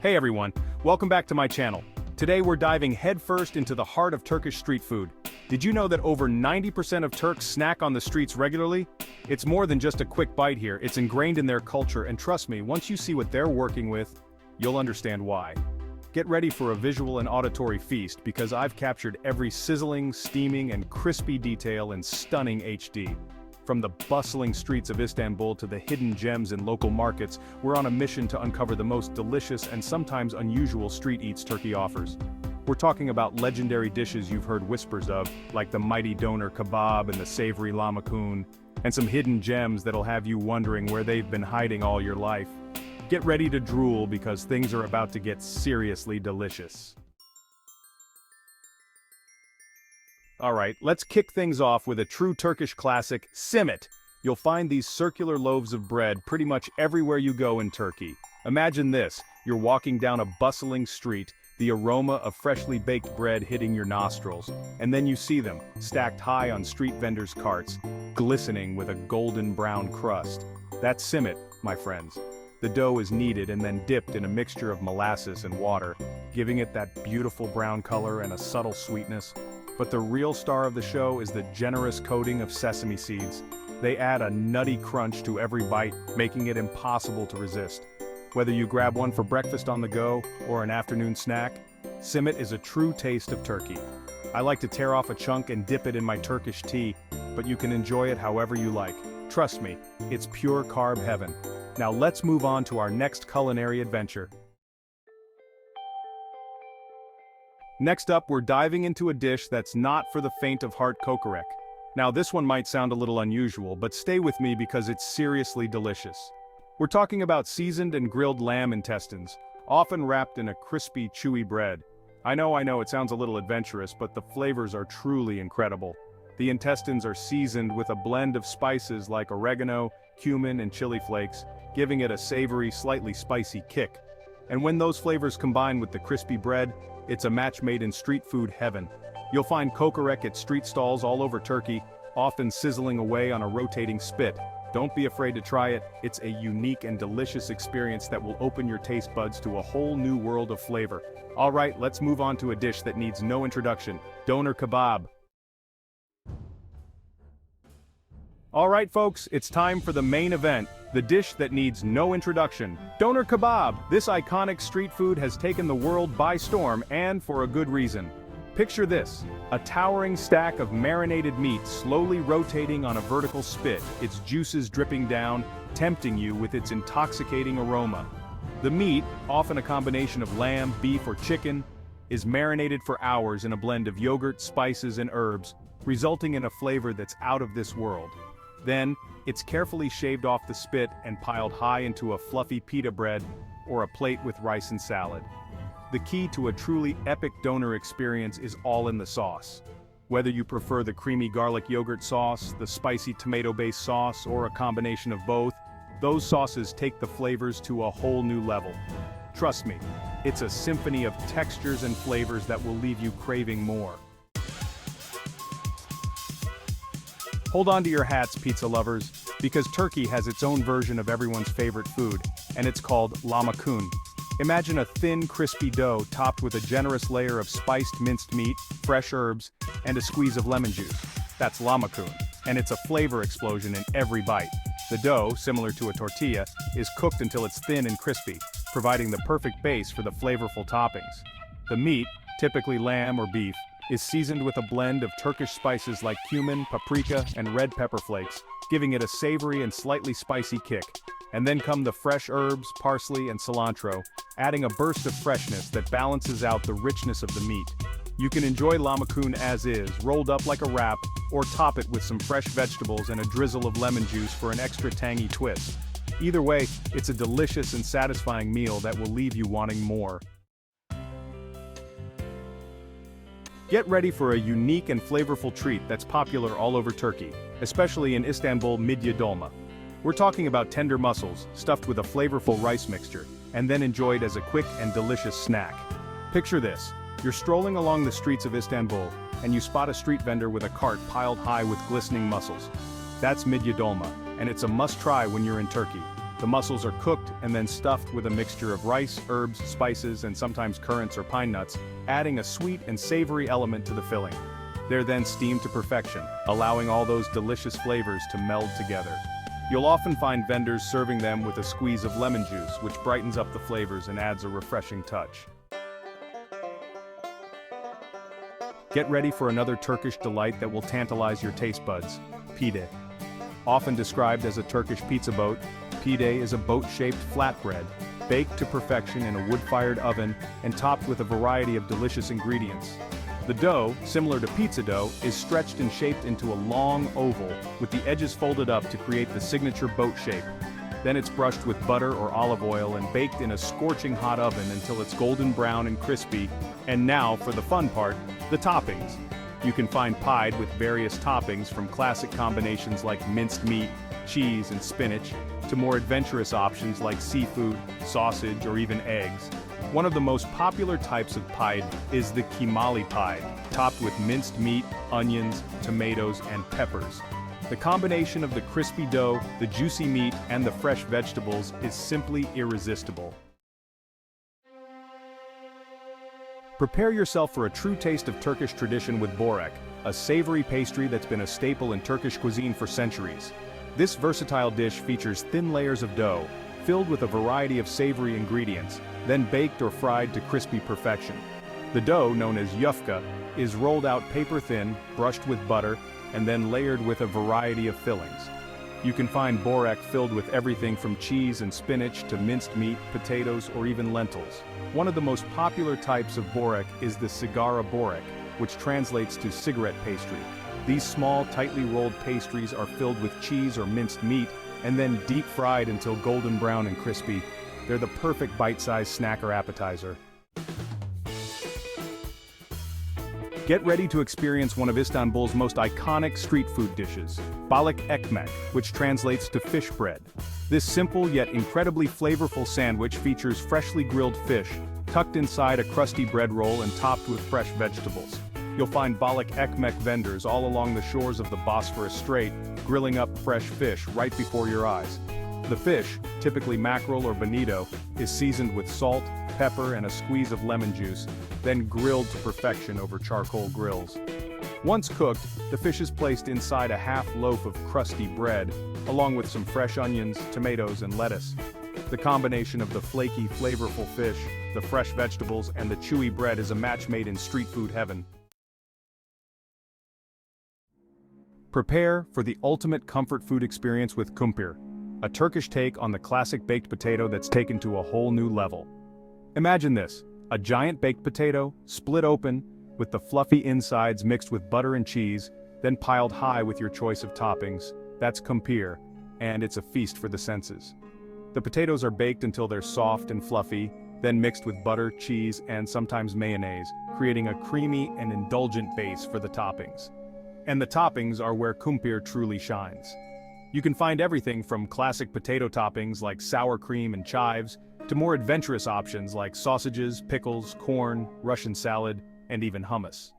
Hey everyone, welcome back to my channel. Today we're diving headfirst into the heart of Turkish street food. Did you know that over 90% of Turks snack on the streets regularly? It's more than just a quick bite here, it's ingrained in their culture, and trust me, once you see what they're working with, you'll understand why. Get ready for a visual and auditory feast because I've captured every sizzling, steaming, and crispy detail in stunning HD. From the bustling streets of Istanbul to the hidden gems in local markets, we're on a mission to uncover the most delicious and sometimes unusual street eats Turkey offers. We're talking about legendary dishes you've heard whispers of, like the mighty doner kebab and the savory lahmacun, and some hidden gems that'll have you wondering where they've been hiding all your life. Get ready to drool because things are about to get seriously delicious. Alright, let's kick things off with a true Turkish classic, simit. You'll find these circular loaves of bread pretty much everywhere you go in Turkey. Imagine this, you're walking down a bustling street, the aroma of freshly baked bread hitting your nostrils, and then you see them, stacked high on street vendors' carts, glistening with a golden brown crust. That's simit, my friends. The dough is kneaded and then dipped in a mixture of molasses and water, giving it that beautiful brown color and a subtle sweetness. But the real star of the show is the generous coating of sesame seeds. They add a nutty crunch to every bite, making it impossible to resist. Whether you grab one for breakfast on the go or an afternoon snack, simit is a true taste of Turkey. I like to tear off a chunk and dip it in my Turkish tea, but you can enjoy it however you like. Trust me, it's pure carb heaven. Now let's move on to our next culinary adventure. Next up, we're diving into a dish that's not for the faint of heart, kokorek. Now this one might sound a little unusual, but stay with me because it's seriously delicious. We're talking about seasoned and grilled lamb intestines, often wrapped in a crispy, chewy bread. I know, it sounds a little adventurous, but the flavors are truly incredible. The intestines are seasoned with a blend of spices like oregano, cumin, and chili flakes, giving it a savory, slightly spicy kick. And when those flavors combine with the crispy bread, it's a match made in street food heaven. You'll find kokorek at street stalls all over Turkey, often sizzling away on a rotating spit. Don't be afraid to try it, it's a unique and delicious experience that will open your taste buds to a whole new world of flavor. Alright, let's move on to a dish that needs no introduction, doner kebab. Alright folks, it's time for the main event, the dish that needs no introduction, doner kebab. This iconic street food has taken the world by storm, and for a good reason. Picture this, a towering stack of marinated meat slowly rotating on a vertical spit, its juices dripping down, tempting you with its intoxicating aroma. The meat, often a combination of lamb, beef, or chicken, is marinated for hours in a blend of yogurt, spices, and herbs, resulting in a flavor that's out of this world. Then, it's carefully shaved off the spit and piled high into a fluffy pita bread or a plate with rice and salad. The key to a truly epic doner experience is all in the sauce. Whether you prefer the creamy garlic yogurt sauce, the spicy tomato-based sauce, or a combination of both, those sauces take the flavors to a whole new level. Trust me, it's a symphony of textures and flavors that will leave you craving more. Hold on to your hats, pizza lovers, because Turkey has its own version of everyone's favorite food, and it's called lahmacun. Imagine a thin, crispy dough topped with a generous layer of spiced minced meat, fresh herbs, and a squeeze of lemon juice. That's lahmacun, and it's a flavor explosion in every bite. The dough, similar to a tortilla, is cooked until it's thin and crispy, providing the perfect base for the flavorful toppings. The meat, typically lamb or beef, is seasoned with a blend of Turkish spices like cumin, paprika, and red pepper flakes, giving it a savory and slightly spicy kick. And then come the fresh herbs, parsley, and cilantro, adding a burst of freshness that balances out the richness of the meat. You can enjoy lahmacun as is, rolled up like a wrap, or top it with some fresh vegetables and a drizzle of lemon juice for an extra tangy twist. Either way, it's a delicious and satisfying meal that will leave you wanting more. Get ready for a unique and flavorful treat that's popular all over Turkey, especially in Istanbul midye dolma. We're talking about tender mussels, stuffed with a flavorful rice mixture, and then enjoyed as a quick and delicious snack. Picture this, you're strolling along the streets of Istanbul, and you spot a street vendor with a cart piled high with glistening mussels. That's midye dolma, and it's a must-try when you're in Turkey. The mussels are cooked and then stuffed with a mixture of rice, herbs, spices, and sometimes currants or pine nuts, adding a sweet and savory element to the filling. They're then steamed to perfection, allowing all those delicious flavors to meld together. You'll often find vendors serving them with a squeeze of lemon juice, which brightens up the flavors and adds a refreshing touch. Get ready for another Turkish delight that will tantalize your taste buds: pide. Often described as a Turkish pizza boat, pide is a boat-shaped flatbread, baked to perfection in a wood-fired oven and topped with a variety of delicious ingredients. The dough, similar to pizza dough, is stretched and shaped into a long oval, with the edges folded up to create the signature boat shape. Then it's brushed with butter or olive oil and baked in a scorching hot oven until it's golden brown and crispy. And now, for the fun part, the toppings. You can find pide with various toppings, from classic combinations like minced meat, cheese, and spinach, to more adventurous options like seafood, sausage, or even eggs. One of the most popular types of pide is the kimali pide, topped with minced meat, onions, tomatoes, and peppers. The combination of the crispy dough, the juicy meat, and the fresh vegetables is simply irresistible. Prepare yourself for a true taste of Turkish tradition with börek, a savory pastry that's been a staple in Turkish cuisine for centuries. This versatile dish features thin layers of dough, filled with a variety of savory ingredients, then baked or fried to crispy perfection. The dough, known as yufka, is rolled out paper-thin, brushed with butter, and then layered with a variety of fillings. You can find börek filled with everything from cheese and spinach to minced meat, potatoes, or even lentils. One of the most popular types of börek is the sigara börek, which translates to cigarette pastry. These small, tightly rolled pastries are filled with cheese or minced meat, and then deep fried until golden brown and crispy. They're the perfect bite-sized snack or appetizer. Get ready to experience one of Istanbul's most iconic street food dishes, balık ekmek, which translates to fish bread. This simple yet incredibly flavorful sandwich features freshly grilled fish, tucked inside a crusty bread roll and topped with fresh vegetables. You'll find balık ekmek vendors all along the shores of the Bosphorus Strait, grilling up fresh fish right before your eyes. The fish, typically mackerel or bonito, is seasoned with salt, pepper, and a squeeze of lemon juice, then grilled to perfection over charcoal grills. Once cooked, the fish is placed inside a half loaf of crusty bread, along with some fresh onions, tomatoes, and lettuce. The combination of the flaky, flavorful fish, the fresh vegetables, and the chewy bread is a match made in street food heaven. Prepare for the ultimate comfort food experience with kumpir, a Turkish take on the classic baked potato that's taken to a whole new level. Imagine this: a giant baked potato, split open, with the fluffy insides mixed with butter and cheese, then piled high with your choice of toppings. That's kumpir, and it's a feast for the senses. The potatoes are baked until they're soft and fluffy, then mixed with butter, cheese, and sometimes mayonnaise, creating a creamy and indulgent base for the toppings. And the toppings are where kumpir truly shines. You can find everything from classic potato toppings like sour cream and chives, to more adventurous options like sausages, pickles, corn, Russian salad, and even hummus.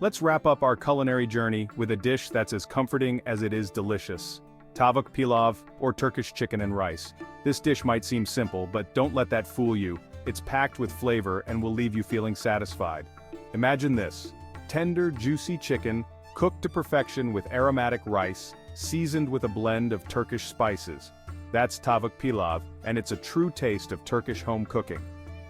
Let's wrap up our culinary journey with a dish that's as comforting as it is delicious: tavuk pilav, or Turkish chicken and rice. This dish might seem simple, but don't let that fool you. It's packed with flavor and will leave you feeling satisfied. Imagine this: tender, juicy chicken, cooked to perfection with aromatic rice, seasoned with a blend of Turkish spices. That's tavuk pilav, and it's a true taste of Turkish home cooking.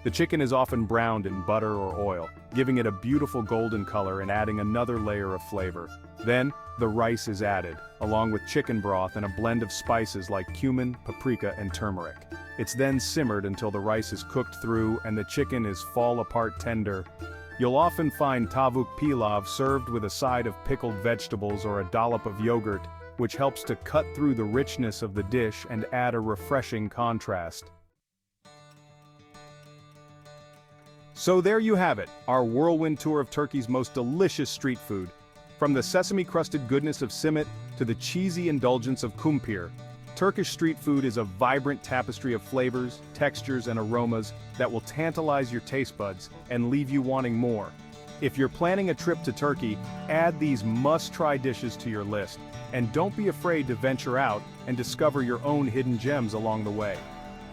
The chicken is often browned in butter or oil, giving it a beautiful golden color and adding another layer of flavor. Then, the rice is added, along with chicken broth and a blend of spices like cumin, paprika, and turmeric. It's then simmered until the rice is cooked through and the chicken is fall-apart tender. You'll often find tavuk pilav served with a side of pickled vegetables or a dollop of yogurt, which helps to cut through the richness of the dish and add a refreshing contrast. So there you have it, our whirlwind tour of Turkey's most delicious street food. From the sesame-crusted goodness of simit to the cheesy indulgence of kumpir, Turkish street food is a vibrant tapestry of flavors, textures, and aromas that will tantalize your taste buds and leave you wanting more. If you're planning a trip to Turkey, add these must-try dishes to your list. And don't be afraid to venture out and discover your own hidden gems along the way.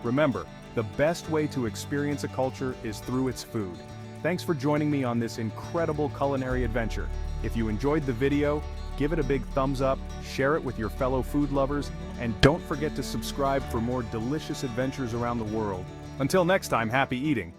Remember, the best way to experience a culture is through its food. Thanks for joining me on this incredible culinary adventure. If you enjoyed the video, give it a big thumbs up, share it with your fellow food lovers, and don't forget to subscribe for more delicious adventures around the world. Until next time, happy eating!